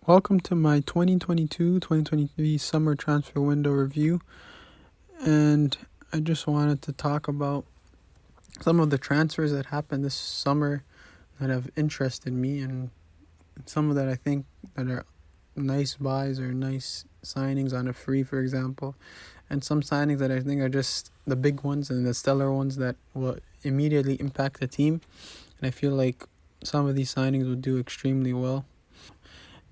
Welcome to my 2022-2023 summer transfer window review. And I just wanted to talk about some of the transfers that happened this summer that have interested me, and some of that I think that are nice buys or nice signings on a free, for example, and some signings that I think are just the big ones and the stellar ones that will immediately impact the team. And I feel like some of these signings will do extremely well.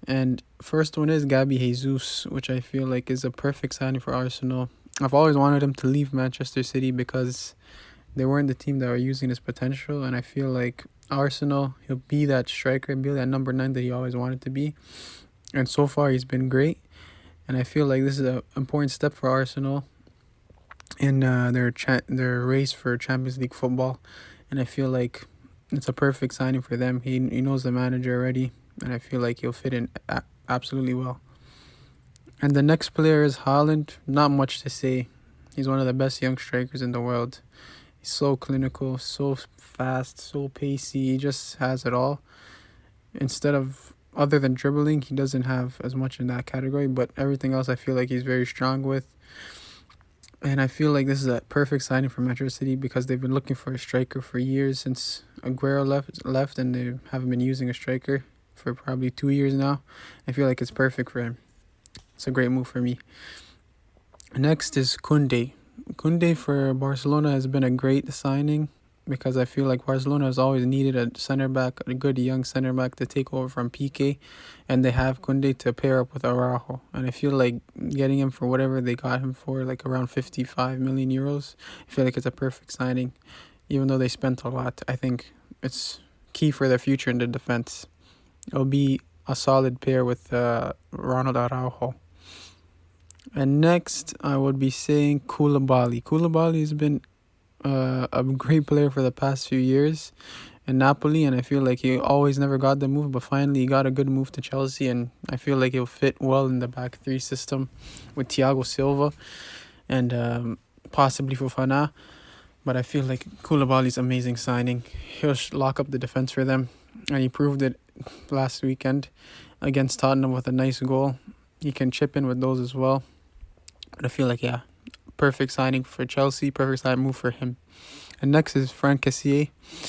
And first one is Gabby Jesus, which I feel like is a perfect signing for Arsenal. I've always wanted him to leave Manchester City because they weren't the team that were using his potential, and I feel like Arsenal, he'll be that striker, be that number 9 that he always wanted to be. And so far he's been great, and I feel like this is an important step for Arsenal in their race for Champions League football. And I feel like it's a perfect signing for them. He knows the manager already, and I feel like he'll fit in absolutely well. And the next player is Haaland. Not much to say. He's one of the best young strikers in the world. He's so clinical, so fast, so pacey. He just has it all. Other than dribbling, he doesn't have as much in that category, but everything else I feel like he's very strong with. And I feel like this is a perfect signing for Manchester City because they've been looking for a striker for years since Aguero left, and they haven't been using a striker for probably 2 years now. I feel like it's perfect for him. It's a great move for me. Next is Koundé. Koundé for Barcelona has been a great signing because I feel like Barcelona has always needed a center back, a good young center back to take over from Piqué, and they have Koundé to pair up with Araujo. And I feel like getting him for whatever they got him for, like around 55 million euros, I feel like it's a perfect signing. Even though they spent a lot, I think it's key for their future in the defense. It'll be a solid pair with Ronald Araujo. And next, I would be saying Koulibaly. Koulibaly has been a great player for the past few years in Napoli, and I feel like he always never got the move, but finally he got a good move to Chelsea, and I feel like he'll fit well in the back three system with Thiago Silva and possibly Fofana. But I feel like Koulibaly's amazing signing. He'll lock up the defense for them, and he proved it last weekend against Tottenham with a nice goal. He can chip in with those as well. But I feel like, perfect signing for Chelsea, perfect signing move for him. And next is Franck Kessié.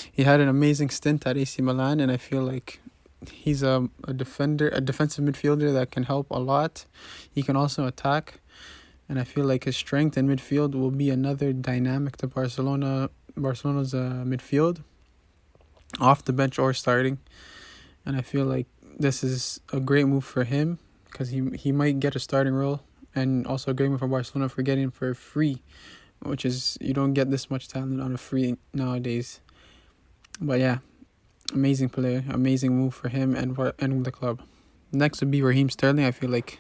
He had an amazing stint at AC Milan, and I feel like he's a defensive midfielder that can help a lot. He can also attack, and I feel like his strength in midfield will be another dynamic to Barcelona's midfield, off the bench or starting. And I feel like this is a great move for him because he might get a starting role, and also a great move for Barcelona for getting him for free, which is, you don't get this much talent on a free nowadays. But yeah, amazing player, amazing move for him and the club. Next would be Raheem Sterling. I feel like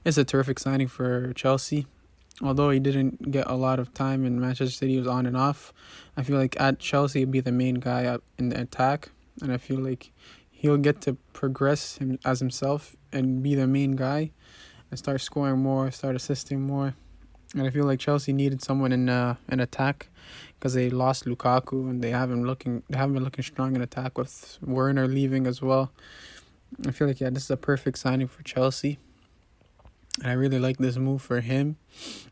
it's a terrific signing for Chelsea. Although he didn't get a lot of time in Manchester City, he was on and off. I feel like at Chelsea he'll be the main guy out in the attack, and I feel like he'll get to progress him as himself and be the main guy and start scoring more, start assisting more. And I feel like Chelsea needed someone in attack because they lost Lukaku, and they haven't been looking strong in attack with Werner leaving as well. I feel like this is a perfect signing for Chelsea. And I really like this move for him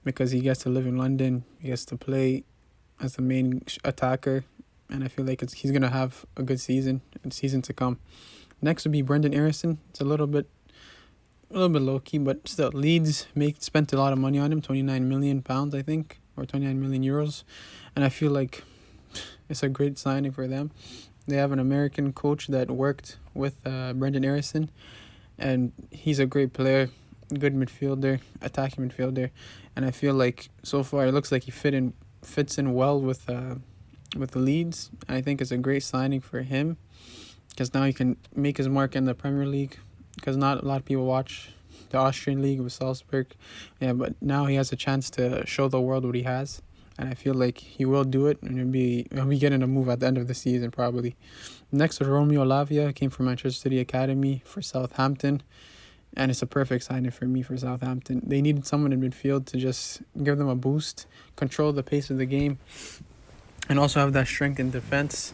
because he gets to live in London, he gets to play as the main attacker, and I feel like he's gonna have a good season to come. Next would be Brendan Eriksson. It's a little bit low key, but still, Leeds spent a lot of money on him, £29 million, I think, or 29 million euros, and I feel like it's a great signing for them. They have an American coach that worked with Brendan Eriksson, and he's a great player, good midfielder, attacking midfielder, and I feel like so far it looks like he fits in well with the Leeds. I think it's a great signing for him because now he can make his mark in the Premier League, because not a lot of people watch the Austrian league with Salzburg. Yeah, but now he has a chance to show the world what he has, and I feel like he will do it, and he'll be getting a move at the end of the season probably. Next is Romeo Lavia. Came from Manchester City Academy for Southampton, and it's a perfect signing for me for Southampton. They needed someone in midfield to just give them a boost, control the pace of the game, and also have that strength in defense.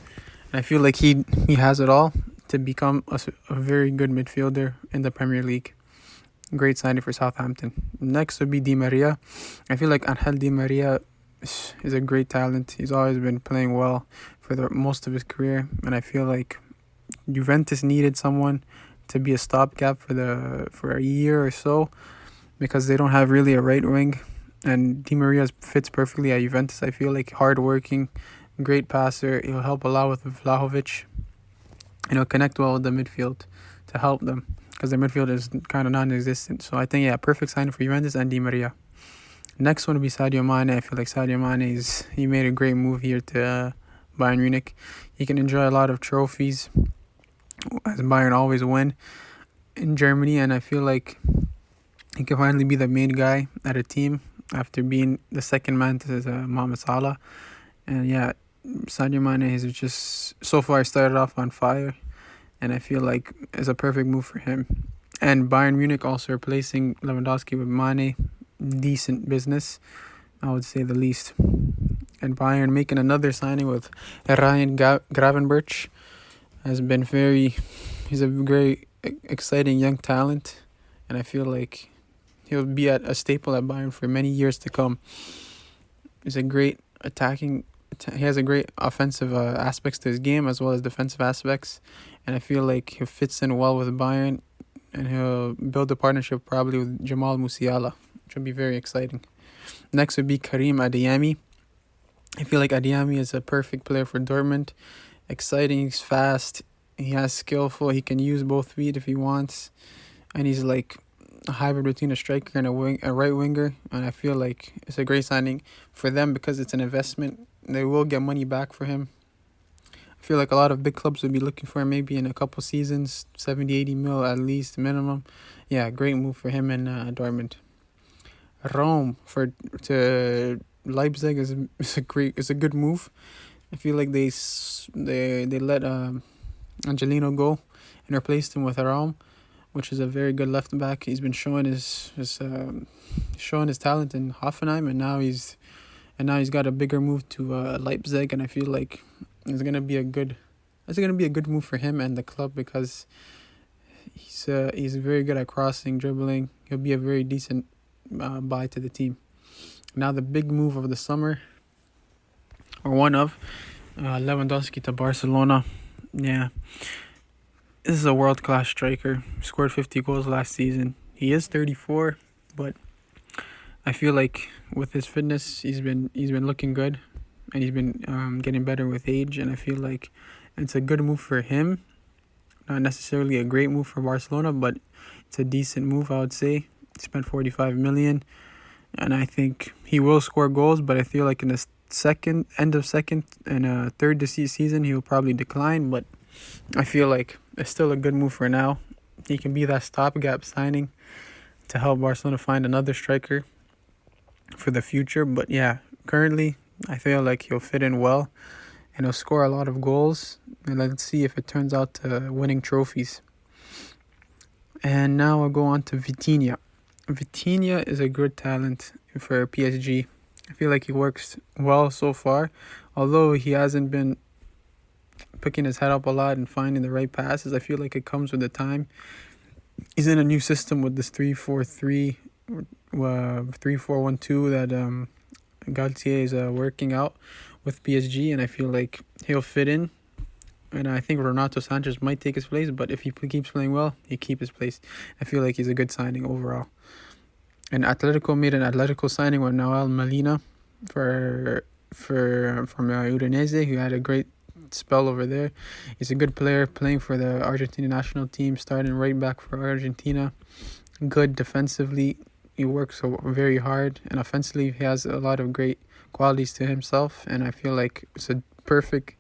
And I feel like he has it all to become a very good midfielder in the Premier League. Great signing for Southampton. Next would be Di Maria. I feel like Angel Di Maria is a great talent. He's always been playing well for the most of his career, and I feel like Juventus needed someone to be a stopgap for a year or so because they don't have really a right wing, and Di Maria fits perfectly at Juventus. I feel like hardworking, great passer. He'll help a lot with Vlahovic, and he'll connect well with the midfield to help them because their midfield is kind of non-existent. So I think, yeah, perfect signing for Juventus and Di Maria. Next one would be Sadio Mane. I feel like Sadio Mane he made a great move here to Bayern Munich. He can enjoy a lot of trophies, as Bayern always win in Germany, and I feel like he can finally be the main guy at a team after being the second man to Mohamed Salah. And yeah, Sadio Mane has just so far started off on fire, and I feel like it's a perfect move for him. And Bayern Munich also replacing Lewandowski with Mane, decent business, I would say the least. And Bayern making another signing with Ryan Gravenberch has been he's a very exciting young talent, and I feel like he'll be a staple at Bayern for many years to come. He's a great he has a great offensive aspects to his game as well as defensive aspects, and I feel like he fits in well with Bayern, and he'll build a partnership probably with Jamal Musiala, which will be very exciting. Next would be Karim Adeyemi. I feel like Adeyemi is a perfect player for Dortmund. Exciting, he's fast, he has skillful, he can use both feet if he wants, and he's like a hybrid between a striker and a right winger, and I feel like it's a great signing for them because it's an investment. They will get money back for him. I feel like a lot of big clubs would be looking for him maybe in a couple seasons, 70-80 mil at least minimum. Yeah, great move for him in Dortmund. Rome to Leipzig is a good move. I feel like they let Angelino go and replaced him with Aram, which is a very good left back. He's been showing his talent in Hoffenheim, and now he's got a bigger move to Leipzig, and I feel like it's gonna be a good move for him and the club because he's very good at crossing, dribbling. He'll be a very decent buy to the team. Now the big move of the summer, or one of, Lewandowski to Barcelona. Yeah, this is a world-class striker. Scored 50 goals last season. He is 34, but I feel like with his fitness, he's been looking good, and he's been getting better with age. And I feel like it's a good move for him. Not necessarily a great move for Barcelona, but it's a decent move, I would say. He spent 45 million, and I think he will score goals. But I feel like in the end of second and third this season, he will probably decline. But I feel like it's still a good move for now. He can be that stopgap signing to help Barcelona find another striker for the future. But yeah, currently I feel like he'll fit in well and he'll score a lot of goals, and let's see if it turns out to winning trophies. And now I'll go on to Vitinha. Vitinha is a good talent for PSG. I feel like he works well so far, although he hasn't been picking his head up a lot and finding the right passes. I feel like it comes with the time. He's in a new system with this 3-4-3, 3-4-1-2 that Galtier is working out with PSG, and I feel like he'll fit in. And I think Renato Sanchez might take his place, but if he keeps playing well, he keep his place. I feel like he's a good signing overall. And Atletico made an Atletico signing with Noel Molina from Udinese, who had a great spell over there. He's a good player playing for the Argentina national team, starting right back for Argentina. Good defensively. He works very hard, and offensively he has a lot of great qualities to himself, and I feel like it's a perfect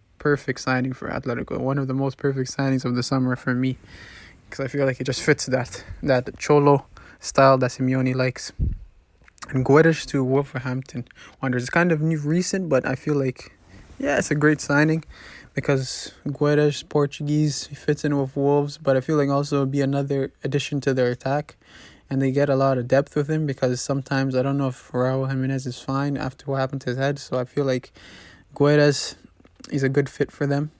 signing for Atletico. One of the most perfect signings of the summer for me, because I feel like it just fits that Cholo style that Simeone likes. And Guedes to Wolverhampton Wanderers. It's kind of recent, but I feel like, yeah, it's a great signing because Guedes, Portuguese, he fits in with Wolves, but I feel like also it'll be another addition to their attack. And they get a lot of depth with him because sometimes I don't know if Raul Jimenez is fine after what happened to his head. So I feel like Guedes is a good fit for them.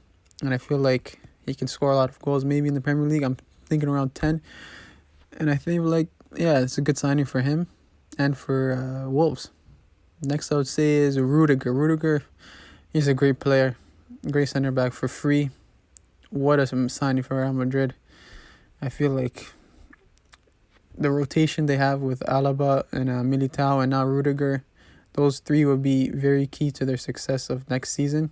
And I feel like He can score a lot of goals. Maybe in the Premier League, I'm thinking around 10. And I think, like, yeah, it's a good signing for him and for Wolves. Next, I would say is Rudiger. Rudiger, he's a great player, great center back for free. What a signing for Real Madrid. I feel like the rotation they have with Alaba and Militao and now Rudiger, those three will be very key to their success of next season.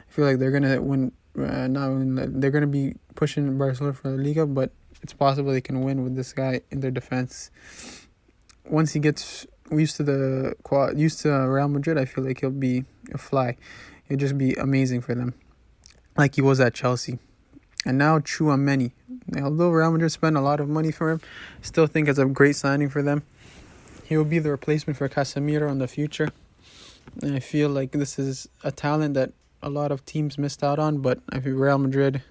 I feel like they're gonna win. They're gonna be pushing Barcelona for the Liga, but it's possible they can win with this guy in their defense. Once he gets used to Real Madrid, I feel like he'll be a fly. He'll just be amazing for them, like he was at Chelsea. And now Tchouaméni. Although Real Madrid spent a lot of money for him, I still think it's a great signing for them. He will be the replacement for Casemiro in the future. And I feel like this is a talent that a lot of teams missed out on, but I feel Real Madrid,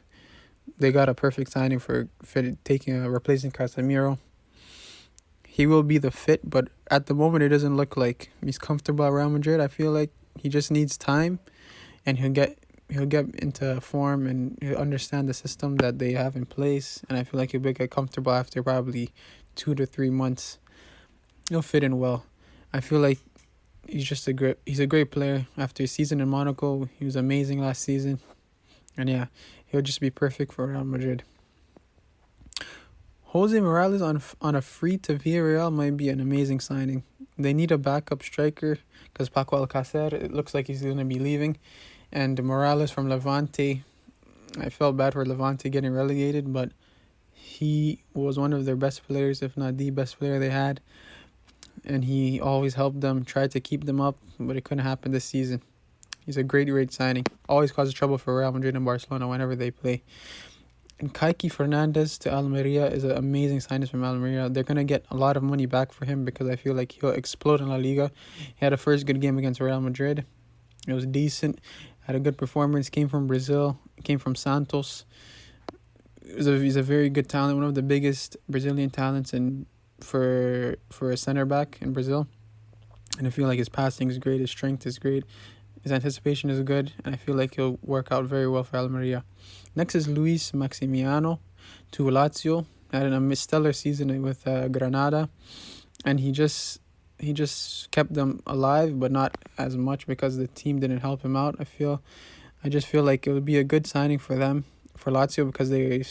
they got a perfect signing for replacing Casemiro. He will be the fit, but at the moment it doesn't look like he's comfortable at Real Madrid. I feel like he just needs time, and he'll get into form and he'll understand the system that they have in place. And I feel like he'll get comfortable after probably 2 to 3 months. He'll fit in well. I feel like he's a great player. After his season in Monaco, he was amazing last season. And yeah, he'll just be perfect for Real Madrid. Jose Morales on a free to Villarreal might be an amazing signing. They need a backup striker because Paco Alcácer, it looks like he's going to be leaving. And Morales from Levante, I felt bad for Levante getting relegated, but he was one of their best players, if not the best player they had. And he always helped them, tried to keep them up, but it couldn't happen this season. He's a great signing. Always causes trouble for Real Madrid and Barcelona whenever they play. And Kike Fernandez to Almeria is an amazing signing from Almeria. They're going to get a lot of money back for him because I feel like he'll explode in La Liga. He had a first good game against Real Madrid. It was decent. Had a good performance. Came from Brazil. Came from Santos. He's a very good talent. One of the biggest Brazilian talents for a center back in Brazil. And I feel like his passing is great. His strength is great. His anticipation is good. And I feel like he'll work out very well for Almeria. Next is Luis Maximiano to Lazio. Had a stellar season with Granada. And he just kept them alive, but not as much because the team didn't help him out. I just feel like it would be a good signing for them, for Lazio, because they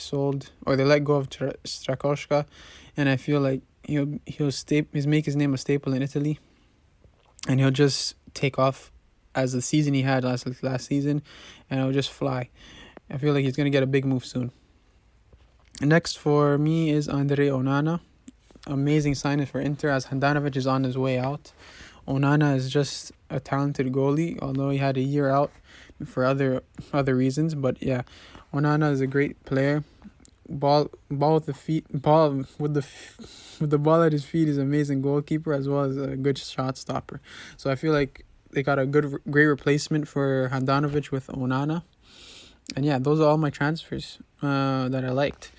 let go of Strakosha, and I feel like he'll make his name a staple in Italy, and he'll just take off as the season he had last season, and it'll just fly. I feel like he's gonna get a big move soon. Next for me is Andre Onana. Amazing signing for Inter as Handanovic is on his way out. Onana is just a talented goalie, although he had a year out for other reasons. But yeah, Onana is a great player. Ball with the feet, with the ball at his feet is an amazing goalkeeper as well as a good shot stopper. So I feel like they got a great replacement for Handanovic with Onana. And yeah, those are all my transfers that I liked.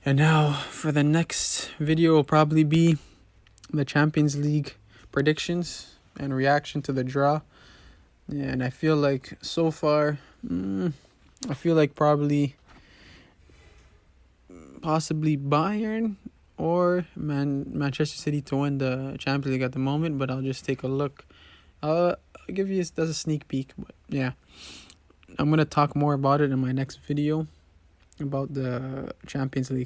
And now for the next video will probably be the Champions League predictions and reaction to the draw. Yeah, and I feel like so far, I feel like possibly Bayern or Manchester City to win the Champions League at the moment, but I'll just take a look. I'll give you that's a sneak peek, but yeah. I'm going to talk more about it in my next video about the Champions League.